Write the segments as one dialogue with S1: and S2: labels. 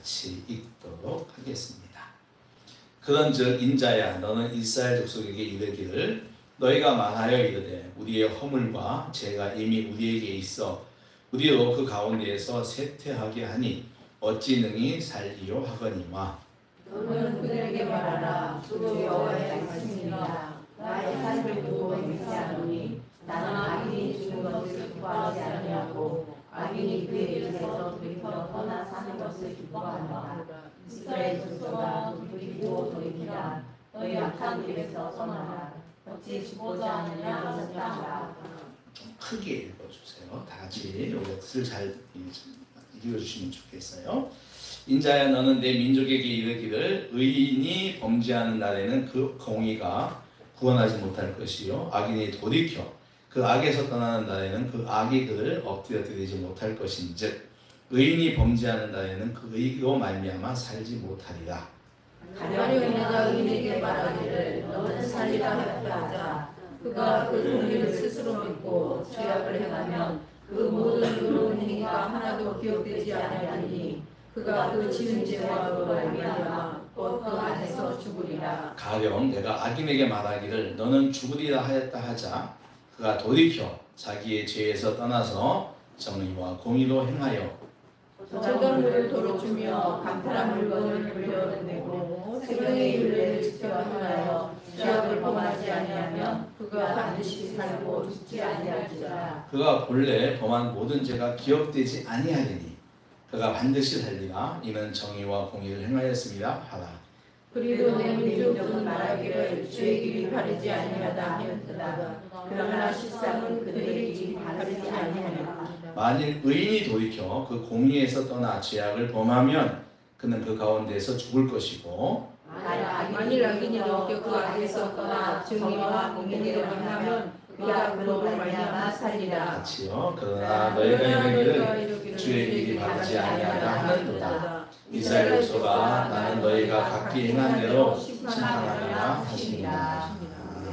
S1: 같이 읽도록 하겠습니다. 그런즉 인자야 너는 이스라엘 족속에게 이르기를 너희가 말하여 이르되 우리의 허물과 죄가 이미 우리에게 있어 우리로 그 가운데에서 쇠퇴하게 하니 어찌 능히 살리요 하거니와
S2: 너는 그들에게 말하라. 주 여호와의 말씀이니라. 나의 삶을 두고 맹세하노니 나는 악인이 죽은 것을 기뻐하지 아니하고 악인이 그의 길에서 돌이켜 떠나 사는 것을 기뻐하노라. 이스라엘 족속아 돌이키고 돌이키라. 너희 악한 길에서 떠나라. 어찌 죽고자 하느냐 하셨다.
S1: 좀 크게 읽어주세요. 다 같이 이 뜻을 잘 읽어주시면 좋겠어요. 인자야 너는 내 민족에게 이르기를 의인이 범죄하는 날에는 그 공의가 구원하지 못할 것이요 악인이 돌이켜 그 악에서 떠나는 날에는 그 악이 그를 엎드려뜨리지 못할 것인즉 의인이 범죄하는 날에는 그 의로 말미암아 살지 못하리라.
S2: 가령 내가 의인에게 말하기를 너는 살리라 하자. 그가 그 공의를 스스로 믿고 죄악을 행하면 그 모든 의로운 행위가 하나도 기억되지 아니하니 그가 그 지은 죄와 그로 말미암아 곧 그 안에서 죽으리라.
S1: 가령 내가 악인에게 말하기를 너는 죽으리라 하였다 하자 그가 돌이켜 자기의 죄에서 떠나서 정의와 공의로 행하여
S2: 저당물을 도로 주며 강탈한 물건을 돌려내고 생명의 윤례를 지켜 행하여 죄악을 범하지 아니하면 그가 반드시 살고 죽지 아니할지라.
S1: 그가 본래 범한 모든 죄가 기억되지 아니하리니 그가 반드시 살리라. 이는 정의와 공의를 행하였습니다 하라.
S2: 그리고 내 민족은 말하기를 주의 길이 바르지 아니하다 하였으나 그러나 실상은 그들의 길이 바르지 아니하니라.
S1: 만일 의인이 돌이켜 그 공의에서 떠나 죄악을 범하면 그는 그 가운데에서 죽을 것이고
S2: 만일 악인이 넘겨 그 악에서 떠나 정의와 공의를 행하면 그가 그로 말미암아 살리라.
S1: 같이요. 그러나 너희가 이르기를 주의 길이 바르지 아니하다 하는도다. 이스라엘 족속아 나는 너희가 각기 행한 대로 심판하리라 하시니라.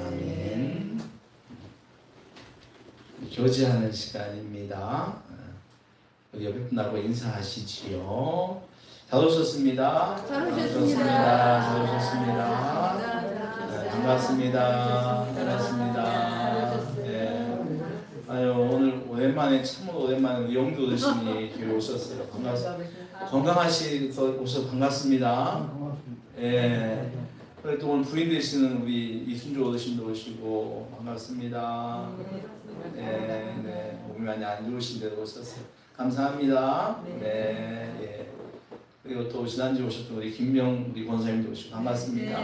S1: 아멘. 교제하는 시간입니다. 우리 옆에 분하고 인사하시지요. 잘 오셨습니다.
S2: 잘 오셨습니다.
S1: 잘 오셨습니다. 네, 반갑습니다. 반갑습니다. 네. 아유 오늘 오랜만에 참으로 오랜만에 우리 영도 어르신이 교회 오셨어요. 반갑습니다. 건강하셔서 오셔서 반갑습니다. 예. 또 오늘 부인 되시는 우리 이순조 어르신도 오시고 반갑습니다. 네, 네. 몸이 많이 안 좋으신데도 오셨어요. 감사합니다. 네, 예. 그리고 또 지난주에 오셨던 우리 김명 우리 권사님도 오시고 반갑습니다.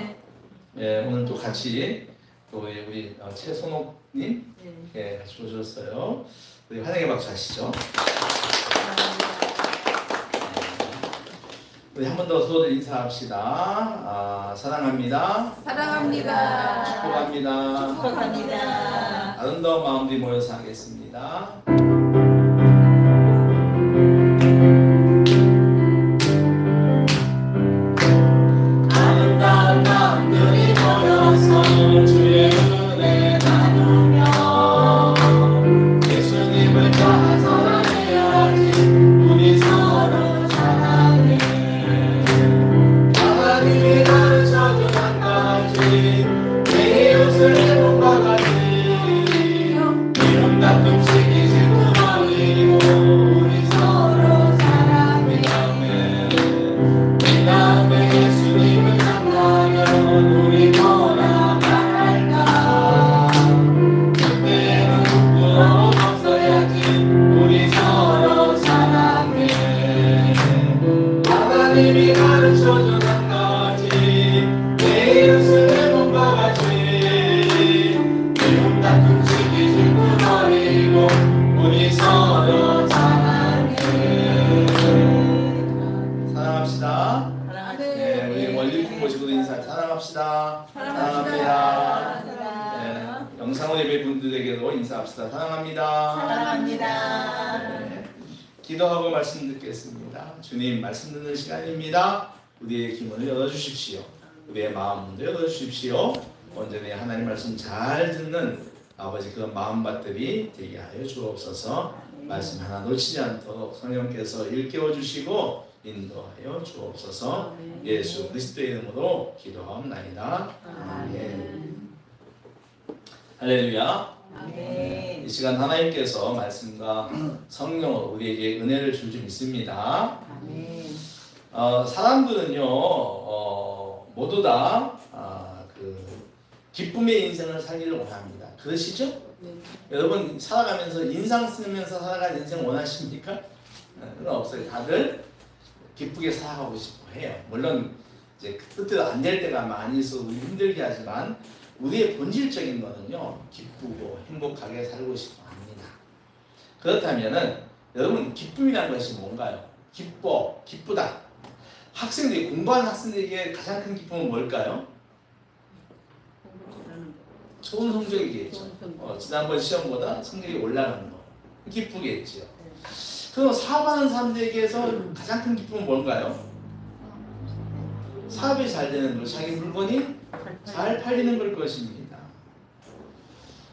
S1: 예, 오늘 또 같이 또 우리 최선옥님 예, 같이 오셨어요. 우리 환영의 박수 하시죠. 우리 한 번 더 서로 인사합시다. 사랑합니다.
S2: 사랑합니다.
S1: 축복합니다.
S2: 축복합니다.
S1: 아름다운 마음들이 모여서 하겠습니다.
S2: 아름다운 마음들이 모여서 주의 은혜 나누며 예수님을 사랑해야지 우리 서로 사랑해. 하나님이 가르쳐준 한 가지 내 이웃을 내 몸과 같이 이런 다툼 시기지 부러리고 우리 서로 사랑해. 이 다음에 예수님을 만나면 우리 뭐라 말할까. 그때는 부끄러워 벗어야지 우리 서로 사랑해. 하나님이 가르쳐준 한 가지 내 이웃을 내 몸과 같이 이런 다툼 시기지 부러리고 우리 서로 사랑해.
S1: 사랑합시다. 네, 우리 원리품 모시고 인사 사랑합시다. 사랑합니다. 네, 영상으로 예배 분들에게도 인사합시다. 사랑합니다.
S2: 사랑합니다.
S1: 네, 기도하고 말씀 듣겠습니다. 주님 말씀 듣는 시간입니다. 우리의 기문을 열어주십시오. 우리의 마음도 열어주십시오. 온전히 하나님 말씀 잘 듣는 아버지 그런 마음밭들이 되게 하여 주옵소서. 말씀 하나 놓치지 않도록 성령께서 일깨워 주시고 인도하여 주옵소서. 예수 그리스도의 이름으로 기도하옵나이다. 아멘. 할렐루야.
S2: 아멘.
S1: 이 시간 하나님께서 말씀과 성령으로 우리에게 은혜를 줄 줄 믿습니다.
S2: 아멘.
S1: 사람들은요 모두 다 기쁨의 인생을 살기를 원합니다. 그러시죠?
S2: 네.
S1: 여러분 살아가면서 인상 쓰면서 살아가는 인생 원하십니까? 그건 없어요. 다들 기쁘게 살아가고 싶어 해요. 물론 이제 그때도 안 될 때가 많이 있어서 힘들게 하지만 우리의 본질적인 거는요 기쁘고 행복하게 살고 싶어 합니다. 그렇다면은 여러분 기쁨이라는 것이 뭔가요? 기쁘다. 학생들이 공부하는 학생들에게 가장 큰 기쁨은 뭘까요? 좋은 성적이겠죠. 지난번 시험보다 성적이 올라가는 거 기쁘겠죠. 그럼 사업하는 사람들에게서 가장 큰 기쁨은 뭔가요? 사업이 잘 되는 것, 자기 물건이 잘 팔리는 걸 것입니다.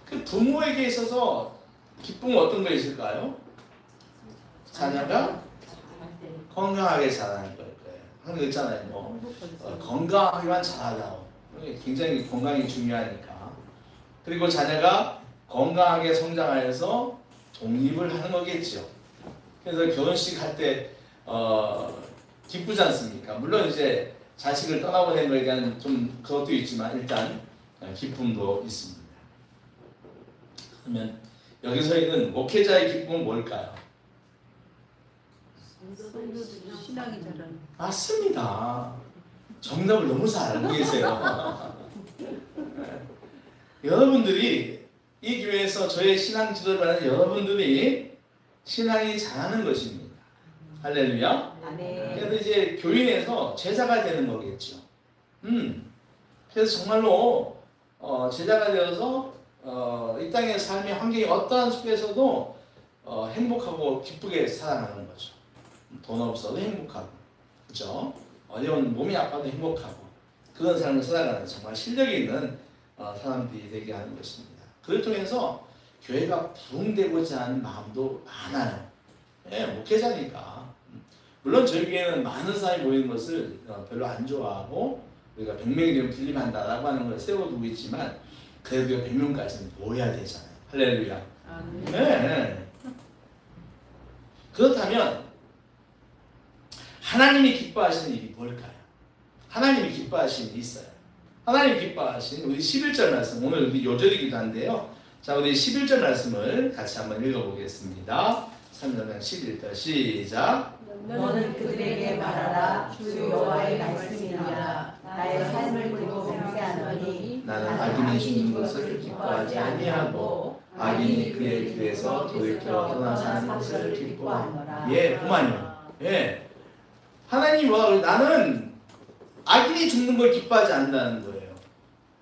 S1: 그 부모에게 있어서 기쁨은 어떤 거 있을까요? 자녀가 건강하게 자라는 걸 거예요. 항상 있잖아요. 건강하게만 자라다오. 굉장히 건강이 중요하니까. 그리고 자녀가 건강하게 성장하여서 독립을 하는 거겠죠. 그래서 결혼식 할 때 기쁘지 않습니까? 물론 이제 자식을 떠나보낸 거에 대한 좀 그것도 있지만 일단 기쁨도 있습니다. 그러면 여기서 있는 목회자의 기쁨은 뭘까요?
S2: 신앙이 자라는.
S1: 맞습니다. 정답을 너무 잘 알고 계세요. 여러분들이 이 교회에서 저의 신앙 지도를 받는 여러분들이 신앙이 자라는 것입니다. 할렐루야. 그래서 이제 교인에서 제자가 되는 거겠죠. 그래서 정말로 제자가 되어서 이 땅의 삶의 환경이 어떠한 속에서도 행복하고 기쁘게 살아가는 거죠. 돈 없어도 행복하고, 그렇죠? 어려운 몸이 아파도 행복하고 그런 삶을 살아가는 정말 실력이 있는 사람들이 되게 하는 것입니다. 그를 통해서 교회가 부흥되고자 하는 마음도 많아요. 예, 목회자니까. 물론 저희 교회는 많은 사람이 모이는 것을 별로 안 좋아하고 우리가 100명이 되면 분립한다라고 하는 걸 세워두고 있지만 그래도 100명까지는 모여야 되잖아요. 할렐루야. 네. 그렇다면 하나님이 기뻐하시는 일이 뭘까요? 하나님이 기뻐하시는 일이 있어요. 하나님 기뻐하신 우리 11절 말씀, 오늘 우리 요절이기도 한데요. 자, 우리 11절 말씀을 같이 한번 읽어보겠습니다. 3절 11절 시작.
S2: 너는 그들에게 말하라. 주 여호와의 말씀이니라. 나의 삶을 두고 맹세하노니
S1: 나는 악인이 주는 것을 기뻐하지 아니하고 악인이 그의 길에서 돌이켜 떠나가는 것을 기뻐하노라. 예, 그만요. 예. 하나님이 뭐라고 나는 악인이 죽는 걸 기뻐하지 않는다는 거예요.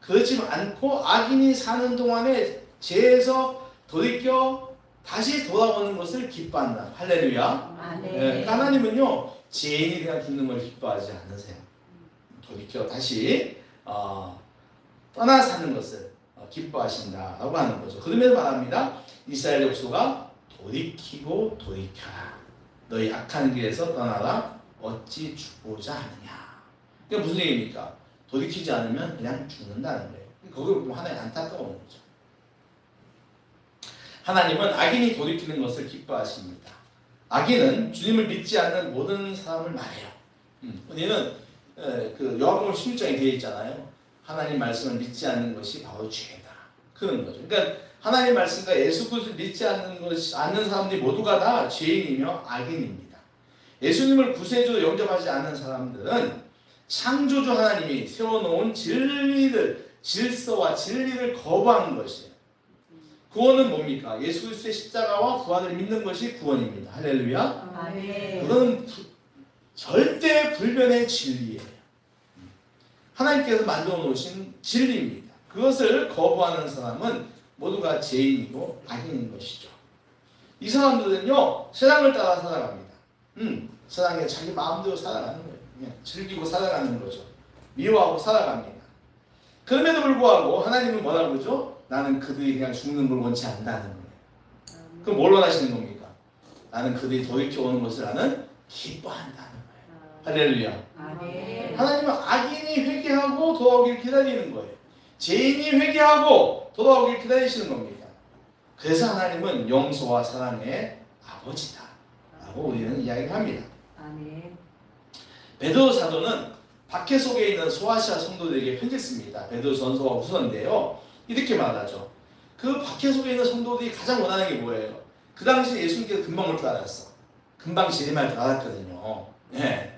S1: 그렇지 않고 악인이 사는 동안에 죄에서 돌이켜 다시 돌아오는 것을 기뻐한다. 할렐루야. 네. 하나님은요 죄인이 그냥 죽는 걸 기뻐하지 않으세요. 돌이켜 다시 떠나 사는 것을 기뻐하신다라고 하는 거죠. 그러면서 말합니다. 이스라엘 족속아 돌이키고 돌이켜라. 너희 악한 길에서 떠나라. 어찌 죽고자 하느냐. 이게 무슨 얘기입니까? 돌이키지 않으면 그냥 죽는다는 거예요. 그걸 보면 하나의 안타까운 거죠. 하나님은 악인이 돌이키는 것을 기뻐하십니다. 악인은 주님을 믿지 않는 모든 사람을 말해요. 우리는 그 요한복음 16장에 되어 있잖아요. 하나님 말씀을 믿지 않는 것이 바로 죄다. 그런 거죠. 그러니까 하나님 말씀과 예수 그리스도를 믿지 않는 사람들이 모두가 다 죄인이며 악인입니다. 예수님을 구세주로 영접하지 않는 사람들은 창조주 하나님이 세워놓은 진리를, 질서와 진리를 거부한 것이에요. 구원은 뭡니까? 예수 그리스도의 십자가와 부활을 믿는 것이 구원입니다. 할렐루야.
S2: 아멘.
S1: 그거는 절대 불변의 진리예요. 하나님께서 만들어 놓으신 진리입니다. 그것을 거부하는 사람은 모두가 죄인이고 악인인 것이죠. 이 사람들은요 세상을 따라 살아갑니다. 세상에 자기 마음대로 살아가는 거예요. 그냥 즐기고 살아가는 거죠. 미워하고 살아갑니다. 그럼에도 불구하고 하나님은 뭐라고 그러죠? 나는 그들이 그냥 죽는 걸 원치 않는다는 거예요. 그럼 뭘 원하시는 겁니까? 나는 그들이 돌이켜 오는 것을 나는 기뻐한다는 거예요. 할렐루야.
S2: 아멘.
S1: 하나님은 악인이 회개하고 돌아오길 기다리는 거예요. 죄인이 회개하고 돌아오길 기다리시는 겁니다. 그래서 하나님은 용서와 사랑의 아버지다 라고 우리는 이야기합니다.
S2: 아멘.
S1: 베드로 사도는 박해 속에 있는 소아시아 성도들에게 편지 씁니다. 베드로전서와 후서인데요. 이렇게 말하죠. 그 박해 속에 있는 성도들이 가장 원하는 게 뭐예요? 그 당시 예수님께서 금방 올 줄 알았어. 금방 재림할 줄 알았거든요. 네.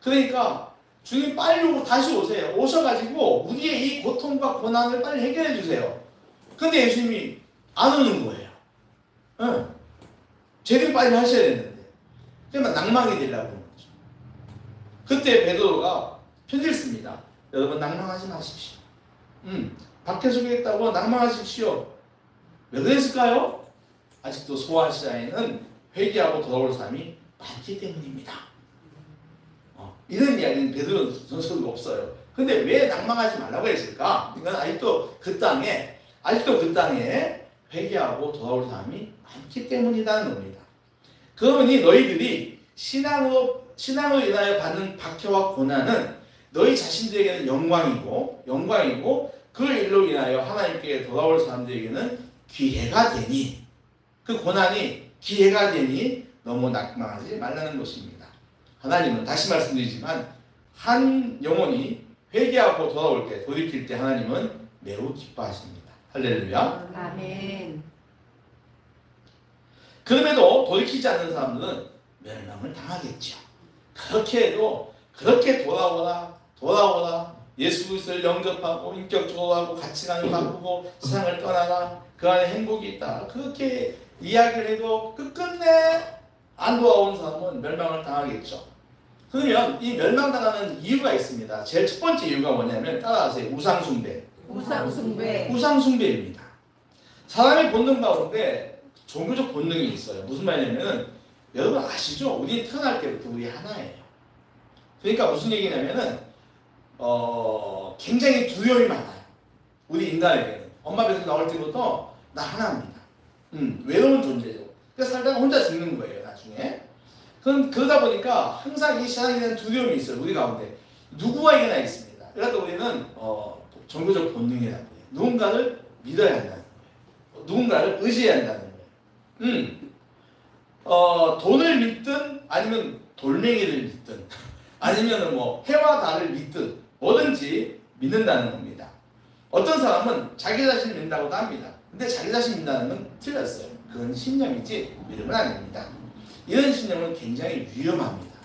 S1: 그러니까 주님 빨리 다시 오세요. 오셔가지고 우리의 이 고통과 고난을 빨리 해결해 주세요. 근데 예수님이 안 오는 거예요. 네. 재림 빨리 하셔야 되는데. 그러면 낭망이 되려고 하는 거죠. 그때 베드로가 편지를 씁니다. 여러분 낭망하지 마십시오. 박해 속에 있다고 낭망하십시오. 왜 그랬을까요? 아직도 소아시아에는 회개하고 돌아올 사람이 많기 때문입니다. 이런 이야기는 베드로전서도 없어요. 근데 왜 낭망하지 말라고 했을까? 이건 아직도 그 땅에 회개하고 돌아올 사람이 많기 때문이라는 겁니다. 그러니 너희들이 신앙으로 인하여 받는 박해와 고난은 너희 자신들에게는 영광이고 그 일로 인하여 하나님께 돌아올 사람들에게는 기회가 되니, 그 고난이 기회가 되니 너무 낙망하지 말라는 것입니다. 하나님은 다시 말씀드리지만 한 영혼이 회개하고 돌아올 때, 돌이킬 때 하나님은 매우 기뻐하십니다. 할렐루야.
S2: 아멘.
S1: 그럼에도 돌이키지 않는 사람들은 멸망을 당하겠죠. 그렇게 해도 그렇게 돌아오라 예수 그리스도를 영접하고 인격적으로 하고 가치관을 바꾸고 세상을 떠나라, 그 안에 행복이 있다, 그렇게 이야기를 해도 끝끝내 안 돌아온 사람은 멸망을 당하겠죠. 그러면 이 멸망당하는 이유가 있습니다. 제일 첫 번째 이유가 뭐냐면 따라하세요. 우상숭배입니다. 사람의 본능 가운데 종교적 본능이 있어요. 무슨 말이냐면 여러분 아시죠? 우리 태어날 때부터 우리 하나예요. 그러니까 무슨 얘기냐면은 굉장히 두려움이 많아요. 우리 인간에게는. 엄마 배에서 나올 때부터 나 하나입니다. 외로운 존재죠. 그래서 살다가 혼자 죽는 거예요, 나중에. 그러다 보니까 항상 이 세상에 대한 두려움이 있어요, 우리 가운데. 누구에게나 있습니다. 그러니까 우리는 종교적 본능이라고 해요. 누군가를 믿어야 한다는 거예요. 누군가를 의지해야 한다는 거예요. 돈을 믿든 아니면 돌멩이를 믿든 아니면 뭐 해와 달을 믿든 뭐든지 믿는다는 겁니다. 어떤 사람은 자기 자신을 믿는다고도 합니다. 근데 자기 자신 믿는다는 건 틀렸어요. 그건 신념이지 믿으면 안 됩니다. 이런 신념은 굉장히 위험합니다.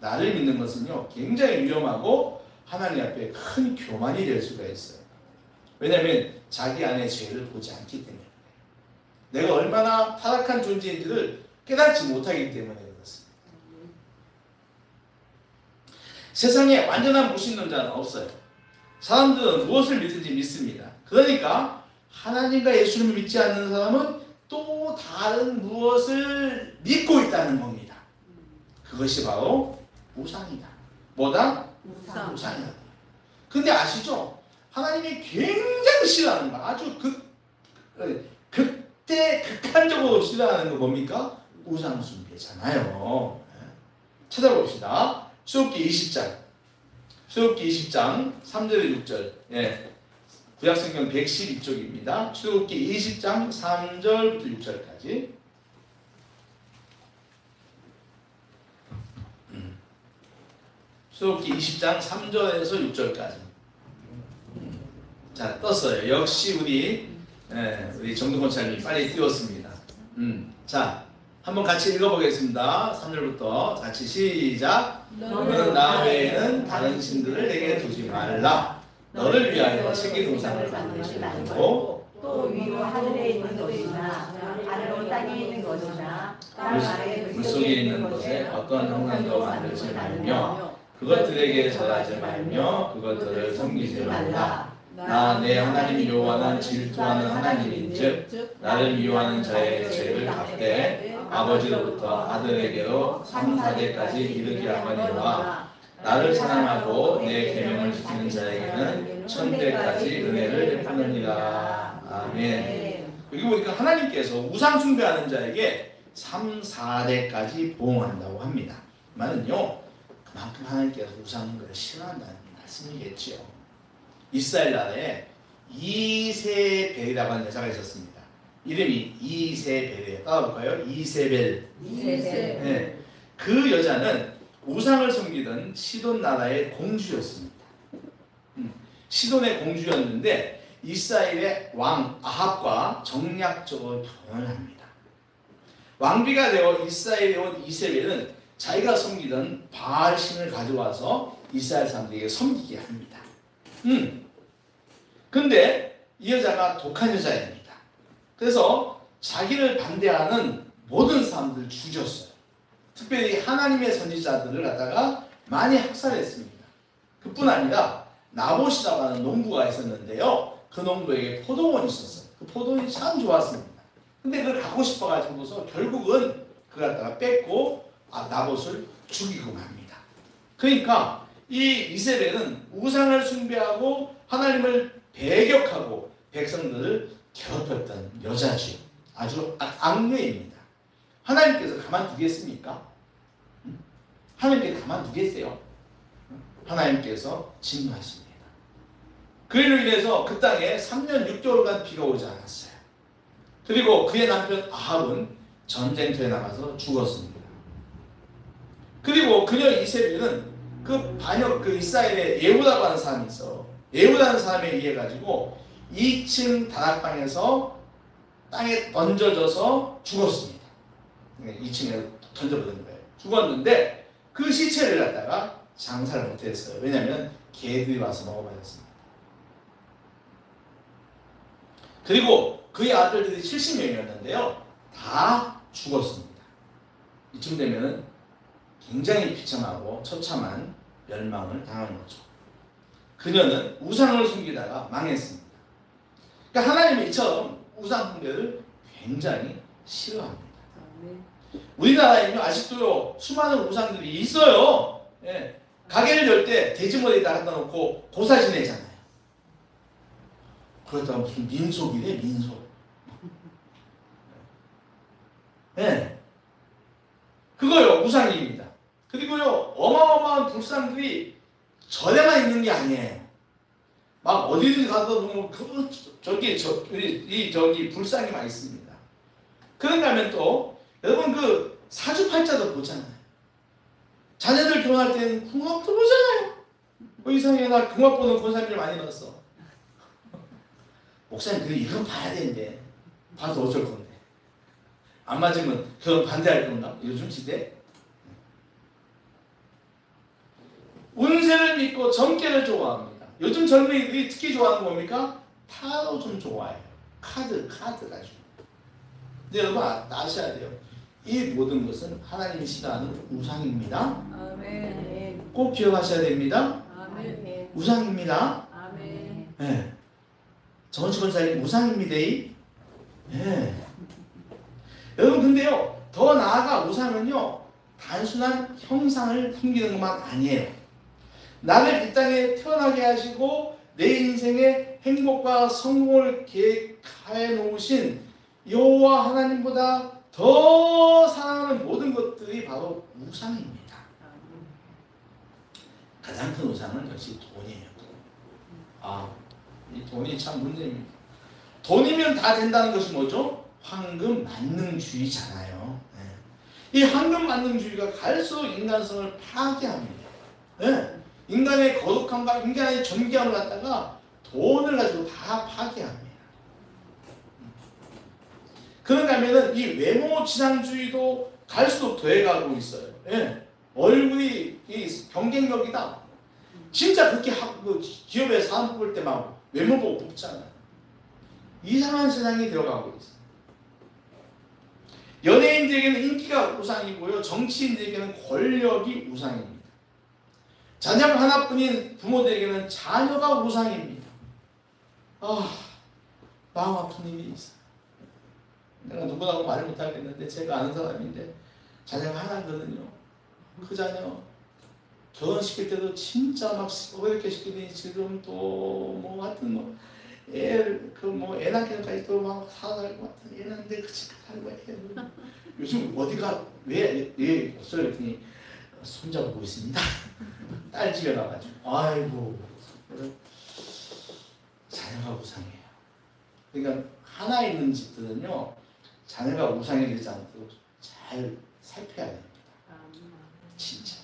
S1: 나를 믿는 것은요 굉장히 위험하고 하나님 앞에 큰 교만이 될 수가 있어요. 왜냐하면 자기 안에 죄를 보지 않기 때문에, 내가 얼마나 타락한 존재인지를 깨닫지 못하기 때문에 그렇습니다. 세상에 완전한 무신론자는 없어요. 사람들은 무엇을 믿든지 믿습니다. 그러니까 하나님과 예수님을 믿지 않는 사람은 또 다른 무엇을 믿고 있다는 겁니다. 그것이 바로 우상이다. 뭐다? 우상이다. 근데 아시죠? 하나님이 굉장히 싫어하는 거, 아주 극한적으로 싫어하는 거 뭡니까? 우상숭배잖아요. 찾아봅시다. 출애굽기 20장 3절에 6절. 구약성경 112쪽입니다. 출애굽기 20장 3절부터 6절까지. 출애굽기 20장 3절에서 6절까지. 자, 떴어요. 역시 우리 정동건차님이 빨리 띄웠습니다. 자, 한번 같이 읽어보겠습니다. 3절부터 같이 시작. 너는 나 외에는 다른 신들을 내게 두지 말라. 너를 위하여 새긴 우상을 만들지 말고,
S2: 또 위로 하늘에 있는 것이나 아래로 땅에 있는 것이나 땅 아래
S1: 물속에 있는 것에 어떤 형상도 만들지 말며 그것들에게 절하지 말며 그것들을 섬기지 말라. 나 내 하나님 여호와는 질투하는 하나님인즉 나를 미워하는 자의 죄를 갚되 아버지로부터 아들에게로 3, 4대까지 이르게 하거니와 나를 사랑하고 내 계명을 지키는 자에게는 1000대까지 은혜를 베푸느니라. 아멘. 여기 보니까 하나님께서 우상 숭배하는 자에게 3, 4대까지 보응한다고 합니다. 말은요 그만큼 하나님께서 우상을 싫어한다는 말씀이겠죠. 이스라엘 나라에 이세벨이라고 하는 여자가 있었습니다. 이름이 이세벨이에요. 따라볼까요? 이세벨. 네. 그 여자는 우상을 섬기던 시돈 나라의 공주였습니다. 시돈의 공주였는데 이스라엘의 왕 아합과 정략적으로 결혼을 합니다. 왕비가 되어 이스라엘에 온 이세벨은 자기가 섬기던 바알 신을 가져와서 이스라엘 사람들에게 섬기게 합니다. 근데 이 여자가 독한 여자입니다. 그래서 자기를 반대하는 모든 사람들을 죽였어요. 특별히 하나님의 선지자들을 갖다가 많이 학살했습니다. 그뿐 아니라 나봇이라고 하는 농부가 있었는데요. 그 농부에게 포도원이 있었어요. 그 포도원이 참 좋았습니다. 근데 그걸 갖고 싶어가지고서 결국은 그걸 갖다가 뺏고 나봇을 죽이고 맙니다. 그러니까 이 이세벨은 우상을 숭배하고 하나님을 배격하고 백성들을 괴롭혔던 여자죠. 아주 악녀입니다. 하나님께서 가만두겠습니까? 하나님께서 가만두겠어요? 하나님께서 진노하십니다. 그로 인해서 그 땅에 3년 6개월간 비가 오지 않았어요. 그리고 그의 남편 아합은 전쟁터에 나가서 죽었습니다. 그리고 그녀 이세벨은 그 이스라엘에 예후다라고 하는 사람이 있어. 예후다라는 사람에 의해 가지고 2층 다락방에서 땅에 던져져서 죽었습니다. 2층에 던져버린 거예요. 죽었는데 그 시체를 갖다가 장사를 못했어요. 왜냐하면 개들이 와서 먹어버렸습니다. 그리고 그의 아들들이 70명이었는데요. 다 죽었습니다. 이쯤 되면은 굉장히 비참하고 처참한 멸망을 당한 거죠. 그녀는 우상을 숨기다가 망했습니다. 그러니까 하나님이 이처럼 우상 숭배를 굉장히 싫어합니다. 우리나라에는 아직도요 수많은 우상들이 있어요. 예. 가게를 열 때 돼지머리에다 갖다 놓고 고사 지내잖아요. 그렇다고 무슨 민속이래 민속. 예. 그거요 우상입니다. 그리고요 어마어마한 불상들이 절에만 있는 게 아니에요. 막 어디든 가도 보면 저기 불상이 많이 있습니다. 그런가 하면 또 여러분 그 사주팔자도 보잖아요. 자녀들 결혼할 때는 궁합도 보잖아요. 이상해 나 궁합 보는 권사님들 많이 봤어. 목사님 그래 이건 봐야 되는데 봐도 어쩔 건데 안 맞으면 결혼 반대할 건가? 요즘 시대 운세를 믿고 점괘를 좋아합니다. 요즘 젊은이들이 특히 좋아하는 거 뭡니까? 타로 좀 좋아해요. 카드 가지고. 근데 여러분 아셔야 돼요. 이 모든 것은 하나님이 싫어하는 우상입니다.
S2: 아멘.
S1: 꼭 기억하셔야 됩니다.
S2: 아멘.
S1: 우상입니다.
S2: 아멘.
S1: 네. 정원식 권사님 우상입니다. 네. 여러분 근데요 더 나아가 우상은요 단순한 형상을 숨기는 것만 아니에요. 나를 이 땅에 태어나게 하시고 내 인생의 행복과 성공을 계획해 놓으신 여호와 하나님보다 더 사랑하는 모든 것들이 바로 우상입니다. 가장 큰 우상은 역시 돈이에요. 이 돈이 참 문제입니다. 돈이면 다 된다는 것이 뭐죠? 황금 만능주의잖아요. 이 황금 만능주의가 갈수록 인간성을 파괴합니다. 인간의 거룩함과 인간의 존귀함을 갖다가 돈을 가지고 다 파괴합니다. 그런가 하면은 이 외모지상주의도 갈수록 더해가고 있어요. 얼굴이 이 경쟁력이다. 진짜 그렇게 기업에 사람 뽑을 때 막 외모 보고 뽑잖아요. 이상한 세상이 되어가고 있어요. 연예인들에게는 인기가 우상이고요. 정치인들에게는 권력이 우상입니다. 자녀가 하나뿐인 부모들에게는 자녀가 우상입니다. 마음 아픈 일이 있어요. 내가 누구라고 말을 못하겠는데 제가 아는 사람인데 자녀가 하나거든요. 그 자녀 결혼시킬 때도 진짜 막 이렇게 시키더니 지금 또 뭐 하여튼 애 낳기까지 또 막 살아갈 것 같은 애 낳는데 그 집 살고 애 요즘 어디가 왜 없어요? 그랬더니 손자 보고 있습니다. 딸 집에 가가지고 아이고 자녀가 우상이에요. 그러니까 하나 있는 집들은요 자녀가 우상이 되지 않도록 잘 살펴야 됩니다. 진짜.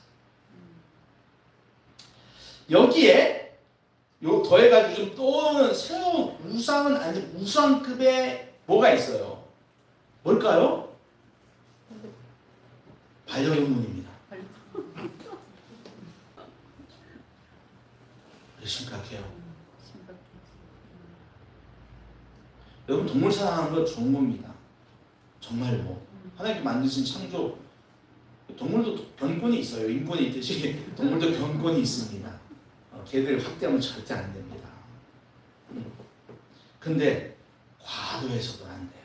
S1: 여기에 요 더해가지고 좀 떠오르는 새로운 우상은 아니 우상급의 뭐가 있어요? 뭘까요? 반려동물입니다. 심각해요. 여러분 동물 사랑하는 건 좋은 겁니다. 정말로 하나님께 만드신 창조 동물도 견권이 있어요. 인권이 있듯이 동물도 견권이 있습니다. 걔들 학대하면 절대 안 됩니다. 근데 과도해서도 안 돼요.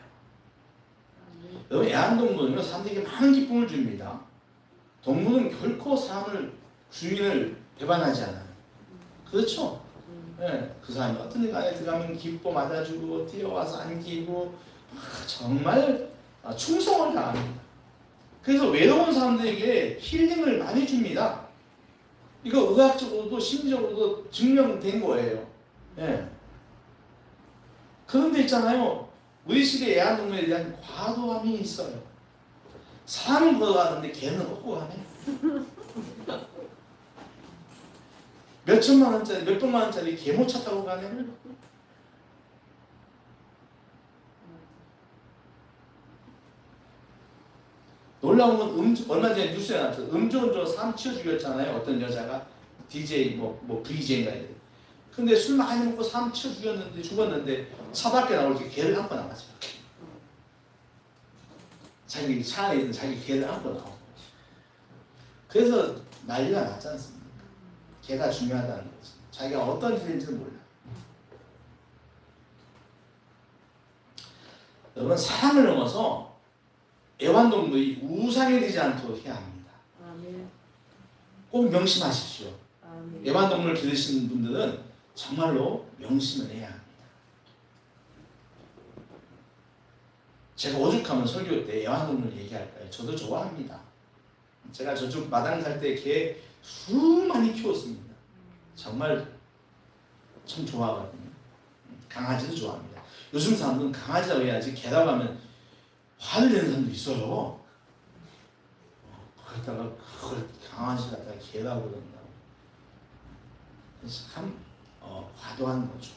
S1: 여러분 애완동물은요 사람들에게 많은 기쁨을 줍니다. 동물은 결코 사람을 주인을 배반하지 않아요. 그렇죠? 네, 그 사람이 어떤 데 안에 들어가면 기뻐 맞아주고 뛰어와서 안기고 정말 충성을 다합니다. 그래서 외로운 사람들에게 힐링을 많이 줍니다. 이거 의학적으로도 심리적으로도 증명된 거예요. 네. 그런데 있잖아요. 우리 시대 애완동물에 대한 과도함이 있어요. 사람은 걸어가는데 개는 업고 가네. 몇 천만 원짜리, 몇 백만 원짜리 개모차 타고 가네. 놀라운 건 얼마 전에 뉴스에 나왔죠. 음주운전으로 사람 치워 죽였잖아요. 어떤 여자가 DJ 뭐 VJ인가 이래. 근데 술 많이 먹고 사람 치워 죽었는데 차 밖에 나올 때 개를 안고 나가죠. 자기 차 안에 있는 자기 개를 안고 나오고. 그래서 난리가 났지 않습니까? 개가 중요하다는 거지. 자기가 어떤 일인지는 몰라. 여러분 사랑을 넘어서 애완동물이 우상이 되지 않도록 해야 합니다. 꼭 명심하십시오. 애완동물을 기르시는 분들은 정말로 명심을 해야 합니다. 제가 오죽하면 설교 때 애완동물 얘기할까요? 저도 좋아합니다. 제가 저쪽 마당 살 때 개 수많이 키웠습니다. 정말 참 좋아하거든요. 강아지도 좋아합니다. 요즘 사람들은 강아지라고 해야지 개라고 하면 화를 내는 사람도 있어요. 그러다가 그걸 강아지 갖다가 개라고 그런다고. 참 과도한 거죠.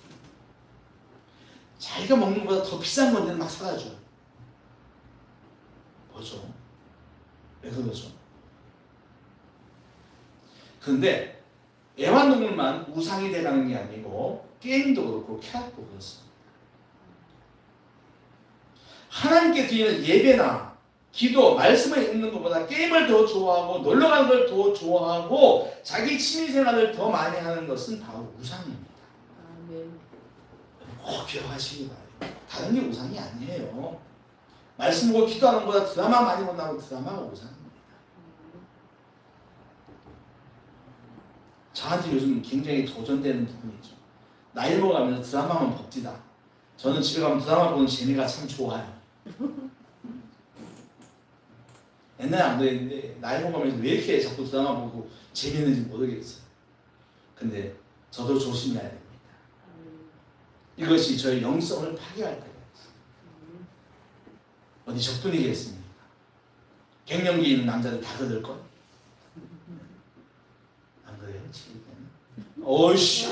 S1: 자기가 먹는 것보다 더 비싼 건데 막 사다 줘요. 뭐죠? 왜 그러죠? 그런데 애완동물만 우상이 돼가는 게 아니고 게임도 그렇고 캣도 그렇습니다. 하나님께 드리는 예배나 기도, 말씀을 읽는 것보다 게임을 더 좋아하고 놀러가는 걸 더 좋아하고 자기 취미생활을 더 많이 하는 것은 바로 우상입니다. 꼭 기억하시기 바랍니다. 다른 게 우상이 아니에요. 말씀 보고 기도하는 것보다 드라마 많이 본다고 드라마가 우상입니다. 저한테 요즘 굉장히 도전되는 부분이죠. 나이 먹어가면서 드라마만 봅디다. 저는 집에 가면 드라마 보는 재미가 참 좋아요. 옛날에 안 그랬는데 나이 먹으면서 왜 이렇게 자꾸 드라마 보고 재밌는지 모르겠어요. 근데 저도 조심해야 됩니다. 이것이 저의 영성을 파괴할 때가 있어요. 어디 적분이겠습니까? 갱년기 있는 남자들 다 그럴걸? 안 그래요? 어이씨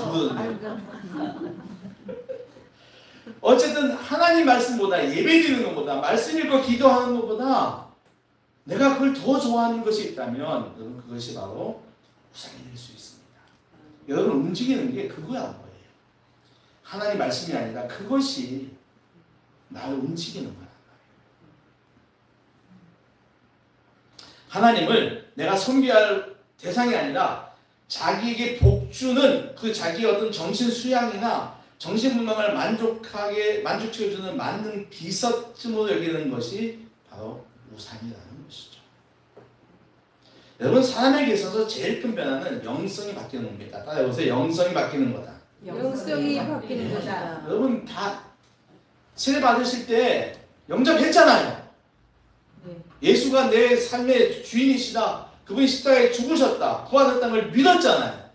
S1: 어쨌든 하나님 말씀보다 예배드리는 것보다 말씀 읽고 기도하는 것보다 내가 그걸 더 좋아하는 것이 있다면 여러분 그것이 바로 우상이 될 수 있습니다. 여러분 움직이는 게 그거야 뭐예요. 하나님 말씀이 아니라 그것이 나를 움직이는 거란 말이에요. 하나님을 내가 섬겨야 할 대상이 아니라 자기에게 복주는 그 자기의 어떤 정신 수양이나 정신 건강을 만족시켜주는 만능 비서쯤으로 여기는 것이 바로 우상이라는 것이죠. 여러분 사람에게 있어서 제일 큰 변화는 영성이 바뀌는 겁니다. 따라해보세요. 영성이 바뀌는 거다.
S2: 영성이 바뀌는 거다.
S1: 여러분 다 세례 받으실 때 영접했잖아요.
S2: 네.
S1: 예수가 내 삶의 주인이시다. 그분이 십자가에 죽으셨다, 부활했다는 걸 믿었잖아요.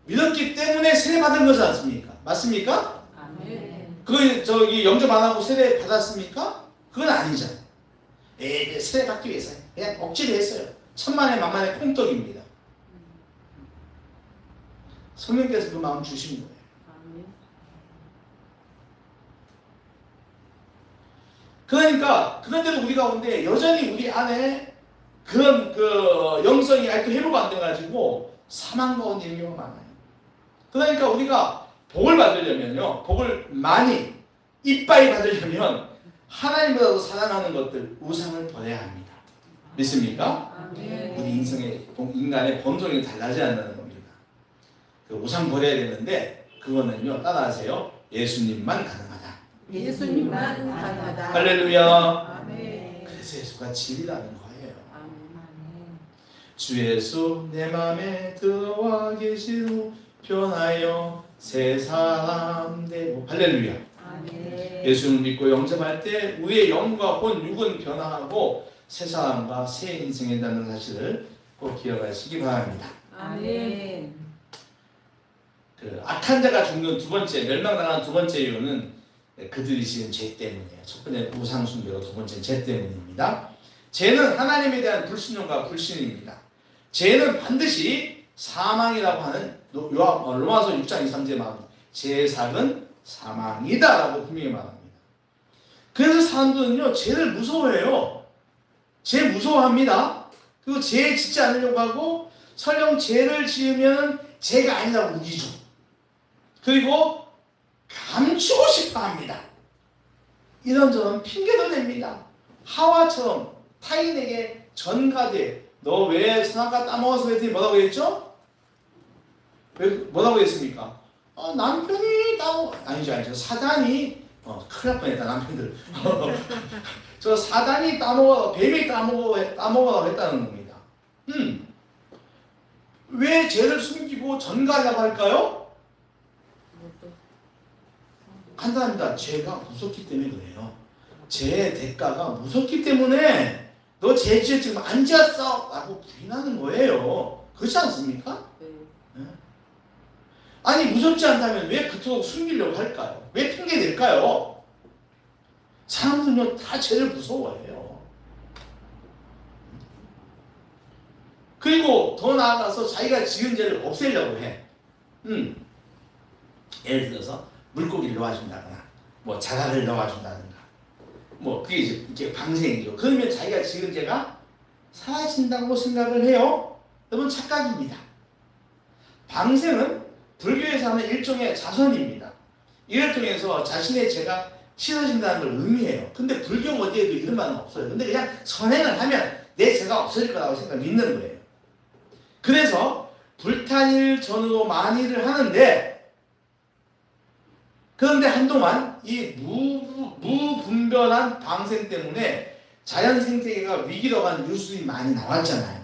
S1: 믿었기 때문에 세례 받은 거지 않습니까? 맞습니까?
S2: 아멘.
S1: 그 저기 영접 안 하고 세례 받았습니까? 그건 아니잖아요. 세례 받기 위해서 그냥 억지로 했어요. 천만에 만만의 콩떡입니다. 성령께서 그 마음 주신 거예요. 그러니까 그런데도 우리 가운데 여전히 우리 안에 그런 그 영성이 아직도 회복이 안 돼가지고 사망 가운데 있는 경우가 많아요. 그러니까 우리가 복을 받으려면요, 복을 많이 이빠이 받으려면 하나님보다도 사랑하는 것들, 우상을 버려야 합니다. 믿습니까?
S2: 아멘.
S1: 우리 인간의 본성이 달라져야 한다는 겁니다. 그 우상 버려야 되는데 그거는요, 따라하세요. 예수님만 가능하다.
S2: 예수님만 가능하다.
S1: 할렐루야.
S2: 아멘.
S1: 그래서 예수가 진리라는 거예요.
S2: 아멘.
S1: 주 예수 내 맘에 들어와 계시고 변하여 새 사람 되고. 할렐루야.
S2: 아멘.
S1: 예수를 믿고 영접할 때 우리의 영과 본 육은 변화하고 새 사람과 새 인생이 된다는 사실을 꼭 기억하시기 바랍니다.
S2: 아멘.
S1: 그 악한 자가 죽는 두 번째, 멸망당한 두 번째 이유는 그들이 지은 죄 때문이에요. 첫 번째는 우상 숭배로, 두 번째는 죄 때문입니다. 죄는 하나님에 대한 불순종과 불신입니다. 죄는 반드시 사망이라고 하는 로마서 6장 2, 3절에 말합니다. 죄의 삭은 사망이다라고 분명히 말합니다. 그래서 사람들은요, 죄를 무서워해요. 죄 무서워합니다. 그리고 죄 짓지 않으려고 하고 설령 죄를 지으면 죄가 아니라고 우기죠. 그리고 감추고 싶어 합니다. 이런저런 핑계도 냅니다. 하와처럼 타인에게 전가돼 너 왜 선악과 따먹어서 그랬더니 뭐라고 했죠? 뭐라고 했습니까? 남편이 아니죠. 사단이 큰일 날 뻔했다. 남편들 저 사단이 뱀이 따먹으라고 했다는 겁니다. 왜 죄를 숨기고 전가하려고 할까요? 간단합니다. 죄가 무섭기 때문에 그래요. 죄의 대가가 무섭기 때문에 너 죄 지금 안 지었어 라고 부인하는 거예요. 그렇지 않습니까? 네. 아니 무섭지 않다면 왜 그토록 숨기려고 할까요? 왜 핑계 댈까요? 사람들은요 다 죄를 무서워해요. 그리고 더 나아가서 자기가 지은 죄를 없애려고 해. 예를 들어서 물고기를 놓아준다거나 뭐 자갈을 놓아준다든가 뭐 그게 이제 방생이죠. 그러면 자기가 지은 죄가 사라진다고 생각을 해요. 여러분 착각입니다. 방생은 불교에서 하는 일종의 자선입니다. 이를 통해서 자신의 죄가 씻어진다는 걸 의미해요. 근데 불교 어디에도 이런 말은 없어요. 근데 그냥 선행을 하면 내 죄가 없어질 거라고 생각 믿는 거예요. 그래서 불탄일 전으로 많이를 하는데 그런데 한동안 이 무분별한 방생 때문에 자연 생태계가 위기로 간 뉴스들이 많이 나왔잖아요.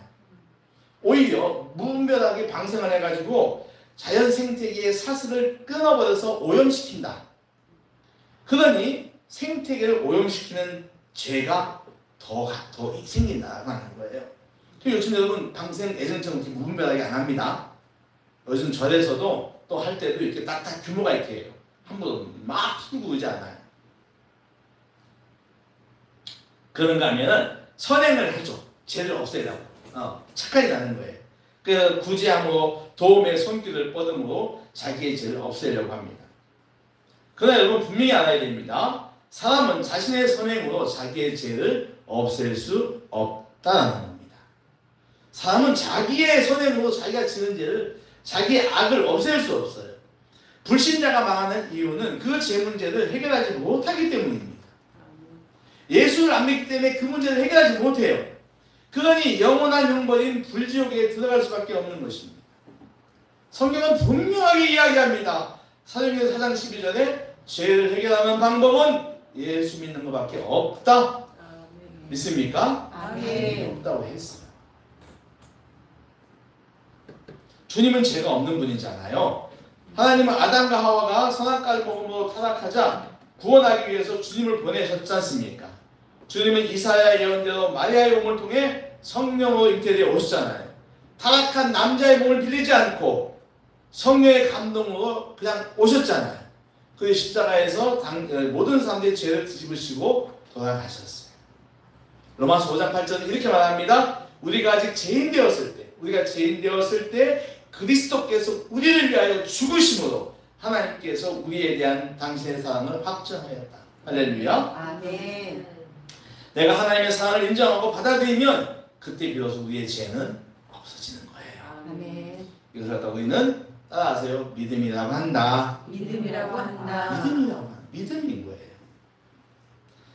S1: 오히려 무분별하게 방생을 해가지고 자연 생태계의 사슬을 끊어버려서 오염시킨다. 그러니 생태계를 오염시키는 죄가 더 생긴다고 하는 거예요. 요즘 여러분 방생 예전처럼 그렇게 무분별하게 안 합니다. 요즘 절에서도 또 할 때도 이렇게 딱딱 규모가 이렇게 해요. 함부로 막 풀고 그러지 않아요. 그런가 하면은 선행을 해줘. 죄를 없애려고. 착하게 가는 거예요. 그 구제함으로 도움의 손길을 뻗음으로 자기의 죄를 없애려고 합니다. 그러나 여러분 분명히 알아야 됩니다. 사람은 자신의 선행으로 자기의 죄를 없앨 수 없다는 겁니다. 사람은 자기의 선행으로 자기가 지은 죄를, 자기의 악을 없앨 수 없어요. 불신자가 망하는 이유는 그 죄 문제를 해결하지 못하기 때문입니다. 예수를 안 믿기 때문에 그 문제를 해결하지 못해요. 그러니 영원한 형벌인 불지옥에 들어갈 수밖에 없는 것입니다. 성경은 분명하게 이야기합니다. 사도행전 4장 12절에 죄를 해결하는 방법은 예수 믿는 것밖에 없다. 믿습니까?
S2: 아멘.
S1: 없다고 했어요. 주님은 죄가 없는 분이잖아요. 하나님은 아담과 하와가 선악과를 먹음으로 타락하자 구원하기 위해서 주님을 보내셨지 않습니까? 주님은 이사야 예언대로 마리아의 몸을 통해 성령으로 잉태되어 오셨잖아요. 타락한 남자의 몸을 빌리지 않고 성령의 감동으로 그냥 오셨잖아요. 그 십자가에서 모든 사람들의 죄를 뒤집으시고 돌아가셨어요. 로마서 5장 8절은 이렇게 말합니다. 우리가 아직 죄인 되었을 때 그리스도께서 우리를 위하여 죽으심으로 하나님께서 우리에 대한 당신의 사랑을 확정하였다. 할렐루야.
S2: 아멘.
S1: 내가 하나님의 사랑을 인정하고 받아들이면 그때 비로소 우리의 죄는 없어지는 거예요.
S2: 아멘.
S1: 이것을 갖다 우리는 따라하세요. 믿음이라고 한다.
S2: 믿음이라고 한다.
S1: 믿음인 거예요.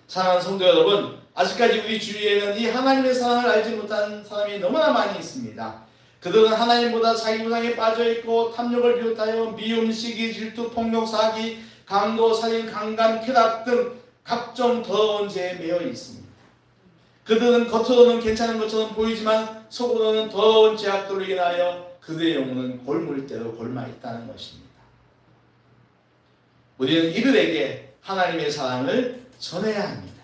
S1: 사랑하는 성도 여러분, 아직까지 우리 주위에는 이 하나님의 사랑을 알지 못한 사람이 너무나 많이 있습니다. 그들은 하나님보다 자기 우상에 빠져있고 탐욕을 비롯하여 미움, 시기, 질투, 폭력, 사기, 강도, 살인, 강간, 쾌락 등 각종 더러운 죄에 매여 있습니다. 그들은 겉으로는 괜찮은 것처럼 보이지만 속으로는 더러운 죄악들로 인하여 그들의 영혼은 골물대로 골마 있다는 것입니다. 우리는 이들에게 하나님의 사랑을 전해야 합니다.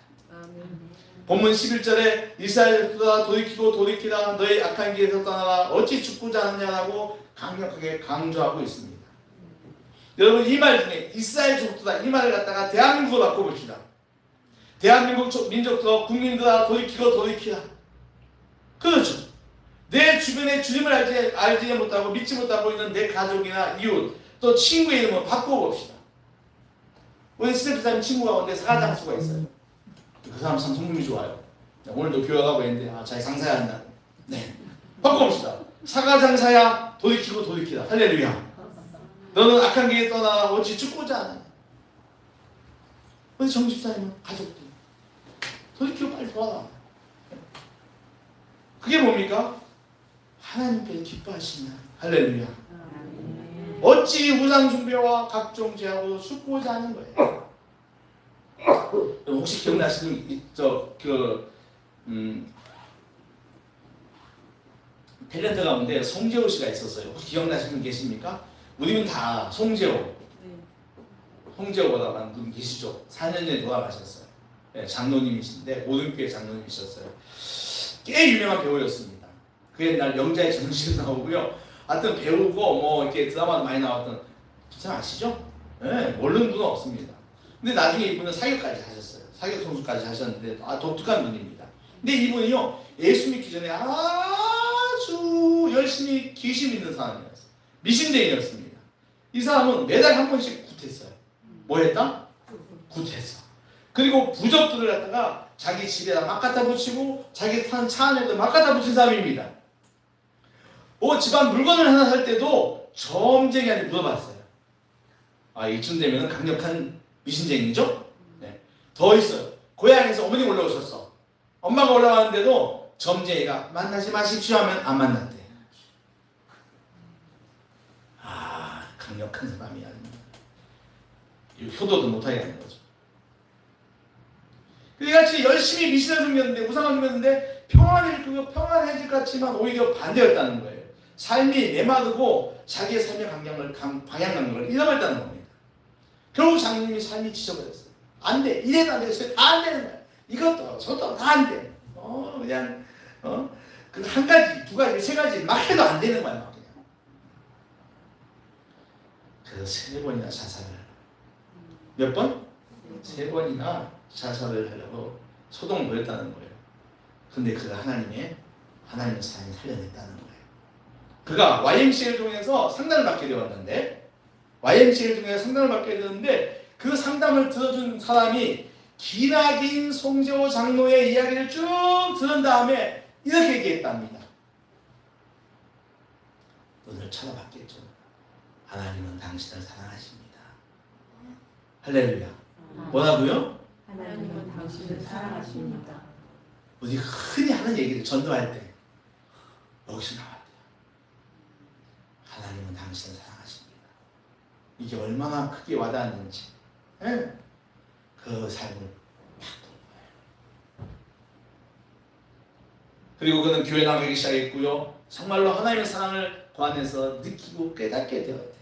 S1: 본문 11절에 이스라엘들아 돌이키라 너희 악한 길에서 떠나라 어찌 죽고자 하느냐라고 강력하게 강조하고 있습니다. 여러분 이 말 중에 이스라엘 족속들아 이 말을 갖다가 대한민국으로 바꿔봅시다. 대한민국 민족들아 국민들아 돌이키라. 그렇죠. 내 주변에 주님을 알지 못하고 믿지 못하고 있는 내 가족이나 이웃 또 친구의 이름을 바꿔봅시다. 우리 스태프사님 친구가 오는데 사가장수가 있어요. 그 사람 참 성품이 좋아요. 오늘도 교회 가고 있는데 자기 상사야 한다고. 네. 바꿔봅시다. 사가장사야 돌이키라. 할렐루야. 너는 악한 길에 떠나 어찌 죽고자 하느냐. 우리 정집사님은 가족들 돌이키고 빨리 돌아가. 그게 뭡니까? 하나님께 기뻐하시나. 할렐루야. 어찌 우상 숭배와 각종 죄하고 죽고자 하는 거예요. 혹시 기억나시는 탤런트 가운데 송재호 씨가 있었어요. 혹시 기억나시는 분 계십니까? 우리는 다 송재호보다는 분 계시죠? 4년 전에 돌아가셨어요. 네, 장로님이신데 고등교회 장로님이셨어요. 꽤 유명한 배우였습니다. 그 옛날 영자의 정신도 나오고요. 하여튼 배우고 뭐 이렇게 드라마도 많이 나왔던 그 사람 아시죠? 네, 모르는 분은 없습니다. 근데 나중에 이분은 사격까지 하셨어요. 사격 선수까지 하셨는데 독특한 분입니다. 근데 이분이요 예수 믿기 전에 아주 열심히 귀신 믿는 사람이었어요. 미신대인이었습니다. 이 사람은 매달 한 번씩 굿했어요. 뭐 했다? 굿했어. 그리고 부적들을 갖다가 자기 집에다 막 갖다 붙이고 자기 타는 차 안에도 막 갖다 붙인 사람입니다. 집안 물건을 하나 살 때도 점쟁이한테 물어봤어요. 이쯤 되면 강력한 미신쟁이죠? 네. 더 있어요. 고향에서 어머니 올라오셨어. 엄마가 올라왔는데도 점쟁이가 만나지 마십시오 하면 안 만났대. 강력한 사람이야. 효도도 못하게 하는 거죠. 그래같이 열심히 미신을 숨겼는데 우상을 숨겼는데 평안해질 것 같지만 오히려 반대였다는 거예요. 삶이 메마르고 자기의 삶의 방향 감각을 잃어버렸다는 겁니다. 결국 장로님이 삶이 지쳐버렸어요. 안 돼. 이래도 안 돼. 다 안 되는 거야. 이것도 저것도 다 안 돼. 그 한 가지, 두 가지, 세 가지 막 해도 안 되는 거야. 막 그냥. 그래서 3번이나 자살을. 몇 번? 3번이나 자살을 하려고 소동을 벌였다는 거예요. 근데 그가 하나님의 사랑이 살려냈다는 거예요. 그가 YMCA를 통해서 상담을 받게 되었는데 그 상담을 들어준 사람이 기나긴 송재호 장로의 이야기를 쭉 들은 다음에 이렇게 얘기했답니다. 눈을 쳐다봤겠죠. 하나님은 당신을 사랑하십니다. 할렐루야. 뭐라고요?
S2: 하나님은 당신을 사랑하십니다.
S1: 우리 흔히 하는 얘기를 전도할 때 여기서 나왔대요. 하나님은 당신을 사랑하십니다. 이게 얼마나 크게 와닿았는지 그 삶을 팍 본 거예요. 그리고 그는 교회 나가기 시작했고요. 정말로 하나님의 사랑을 그 안에서 느끼고 깨닫게 되었대요.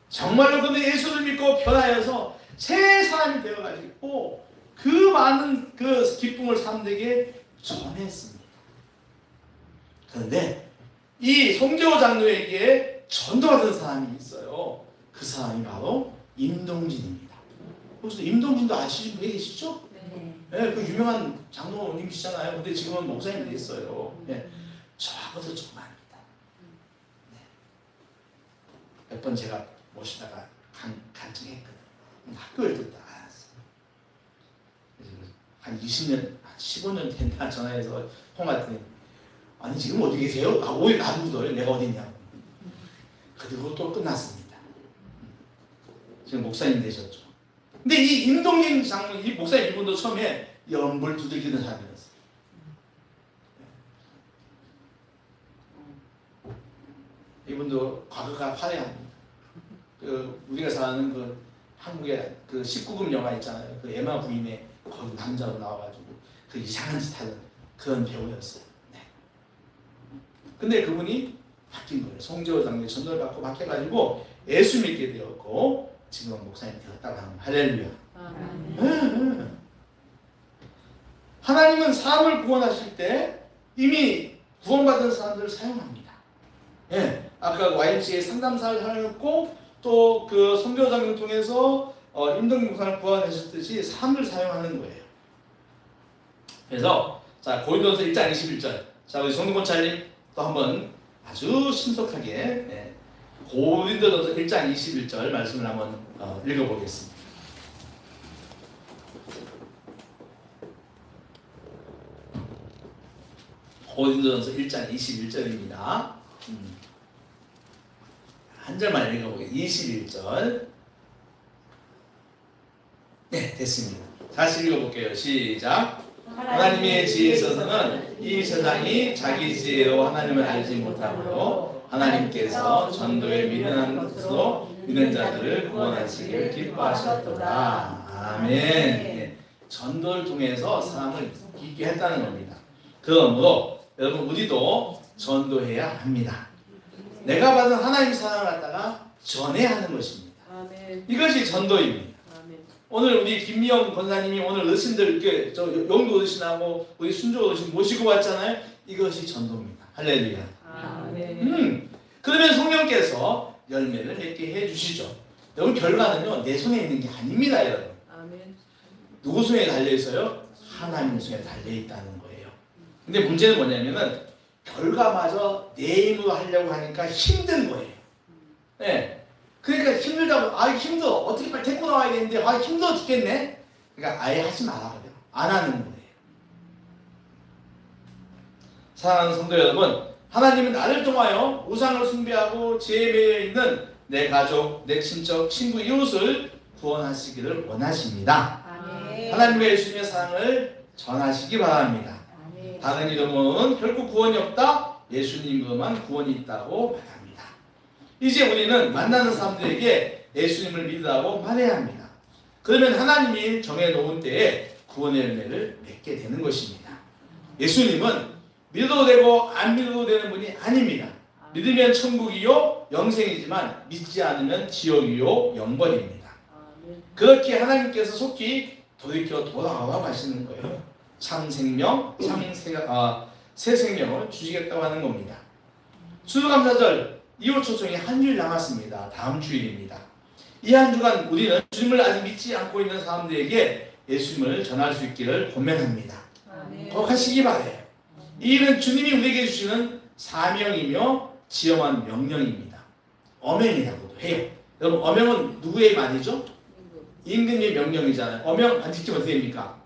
S1: 정말로 그는 예수를 믿고 변하여서 새 사람이 되어가지고 그 많은 그 기쁨을 사람들에게 전했습니다. 그런데 이 송재호 장로에게 전도받은 사람이 있어요. 그 사람이 바로 임동진입니다. 혹시 임동진도 아시는 분 계시죠?
S2: 네.
S1: 네, 그 유명한 장로님이시잖아요. 근데 지금은 목사님 됐어요. 네, 저하고도 좀 압니다. 네. 몇 번 제가 모시다가 간증했거든요. 학교에 듣다 알았어요. 한 20년, 15년 된다 전화해서 통화했더니 아니 지금 어디 계세요? 오히려 나도 묻어요. 내가 어디 있냐고. 그리고 또 끝났습니다. 지금 목사님 되셨죠. 근데 이 임동진 장로, 이 목사님 이분도 처음에 연불 두들기는 사람이었어요. 이분도 과거가 화려합니다. 우리가 사는 그 한국의 그 19금 영화 있잖아요. 그 에마 부인의 거기 남자로 나와가지고 그 이상한 짓 하는 그런 배우였어요. 네. 근데 그분이 바뀐 거예요. 송재호 장로의 전도를 받고 바뀌어가지고 예수 믿게 되었고 지금은 목사님 되었다고 하는 거예요. 할렐루야. 네. 하나님은 사람을 구원하실 때 이미 구원받은 사람들을 사용합니다. 예, 아까 YMCA 상담사를 사용했고 또 그 송재호 장로를 통해서 임동진 목사를 구원하셨듯이 사람을 사용하는 거예요. 그래서 자 고린도전서 1장 21절 자 우리 성동권차님 또 한번 아주 신속하게 고린도전서 1장 21절 말씀을 한번 읽어보겠습니다. 고린도전서 1장 21절입니다. 한 절만 읽어보겠습니다. 21절. 네, 됐습니다. 다시 읽어볼게요. 시작. 하나님의 지혜에 있어서는 이 세상이 자기 지혜로 하나님을 알지 못하므로 하나님께서 전도에 미련한 것으로 믿는 자들을 구원하시기를 기뻐하셨도다. 아멘. 네, 전도를 통해서 사람을 있게 했다는 겁니다. 그러므로 여러분 우리도 전도해야 합니다. 내가 받은 하나님 사랑을 갖다가 전해야 하는 것입니다.
S2: 아멘.
S1: 이것이 전도입니다.
S2: 아멘.
S1: 오늘 우리 김미영 권사님이 오늘 어르신들 이렇게 저 영도 어르신하고 우리 순조 어르신 모시고 왔잖아요. 이것이 전도입니다. 할렐루야.
S2: 아멘.
S1: 그러면 성령께서 열매를 맺게 해주시죠. 여러분 결과는요 내 손에 있는 게 아닙니다, 여러분.
S2: 아멘.
S1: 누구 손에 달려 있어요? 하나님 손에 달려 있다는 거예요. 근데 문제는 뭐냐면은 결과마저 내 힘으로 하려고 하니까 힘든 거예요. 네. 그러니까 힘들다고 힘들어 어떻게 빨리 데리고 나와야 되는데 힘들어 죽겠네. 그러니까 아예 하지 말아버려. 안 하는 거예요. 사랑하는 성도 여러분, 하나님은 나를 통하여 우상을 숭배하고 죄에 매여 있는 내 가족, 내 친척, 친구, 이웃을 구원하시기를 원하십니다.
S2: 아멘.
S1: 하나님과 예수님의 사랑을 전하시기 바랍니다.
S2: 아멘.
S1: 다른 이름은 결국 구원이 없다. 예수님으로만 구원이 있다고 말합니다. 이제 우리는 만나는 사람들에게 예수님을 믿으라고 말해야 합니다. 그러면 하나님이 정해놓은 때에 구원의 열매를 맺게 되는 것입니다. 예수님은 믿어도 되고 안 믿어도 되는 분이 아닙니다. 믿으면 천국이요 영생이지만 믿지 않으면 지옥이요 영벌입니다. 그렇게 하나님께서 속히 돌이켜 돌아와 가시는 거예요. 참 생명, 새 생명을 주시겠다고 하는 겁니다. 수수감사절 2호 초청이 한 주일 남았습니다. 다음 주일입니다. 이 한 주간 우리는 주님을 아직 믿지 않고 있는 사람들에게 예수님을 전할 수 있기를 권면합니다. 꼭 하시기 바라요. 이 일은 주님이 우리에게 주시는 사명이며 지엄한 명령입니다. 어명이라고도 해요. 여러분 어명은 누구의 말이죠? 임금님의 명령이잖아요. 어명 안 지키면 어떻게 됩니까?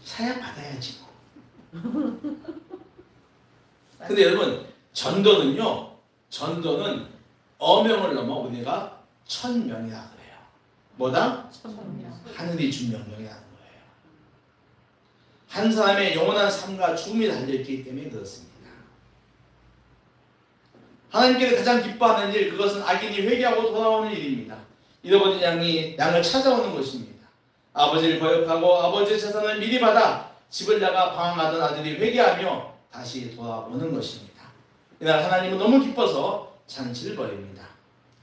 S1: 사약 받아야지 뭐. 근데 여러분 전도는요. 전도는 어명을 넘어 우리가 천명이라고 그래요. 뭐다? 하늘이 준 명령이라는 거예요. 한 사람의 영원한 삶과 죽음이 달려있기 때문에 그렇습니다. 하나님께서 가장 기뻐하는 일, 그것은 악인이 회개하고 돌아오는 일입니다. 잃어버린 양을 찾아오는 것입니다. 아버지를 거역하고 아버지의 재산을 미리 받아 집을 나가 방황하던 아들이 회개하며 다시 돌아오는 것입니다. 이날 하나님은 너무 기뻐서 잔치를 벌입니다.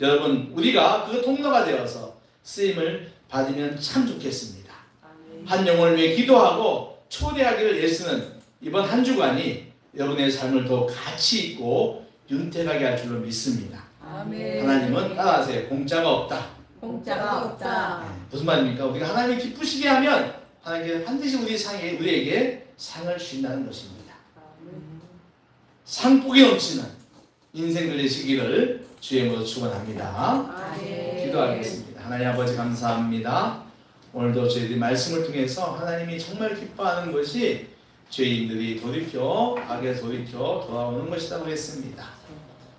S1: 여러분 우리가 그 통로가 되어서 쓰임을 받으면 참 좋겠습니다. 한 영혼을 위해 기도하고 초대하기를 애쓰는 이번 한 주간이 여러분의 삶을 더 가치 있고 윤택하게 할 줄로 믿습니다.
S2: 아멘.
S1: 하나님은 따라하세요. 공짜가 없다.
S2: 공짜가 없다.
S1: 무슨 말입니까? 우리가 하나님이 기쁘시게 하면 하나님께서 반드시 우리에게 상을 주신다는 것입니다. 상복이 넘치는 인생 되시기를 주의 이름으로 축원합니다.
S2: 아멘.
S1: 기도하겠습니다. 하나님 아버지 감사합니다. 오늘도 저희들이 말씀을 통해서 하나님이 정말 기뻐하는 것이 죄인들이 악에 돌이켜 돌아오는 것이라고 했습니다.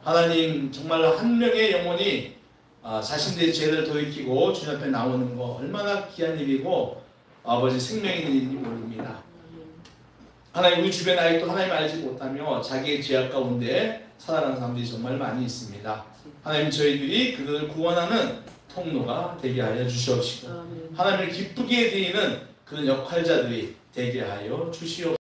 S1: 하나님 정말 한 명의 영혼이 자신들의 죄를 돌이키고 주님 앞에 나오는 거 얼마나 귀한 일이고 아버지 생명이 있는 일인지 모릅니다. 하나님 우리 주변에 아직도 하나님 알지 못하며 자기의 죄악 가운데 살아가는 사람들이 정말 많이 있습니다. 하나님 저희들이 그들을 구원하는 통로가 되게 하여 주시옵시고 하나님을 기쁘게 드리는 그런 역할자들이 되게 하여 주시옵소서.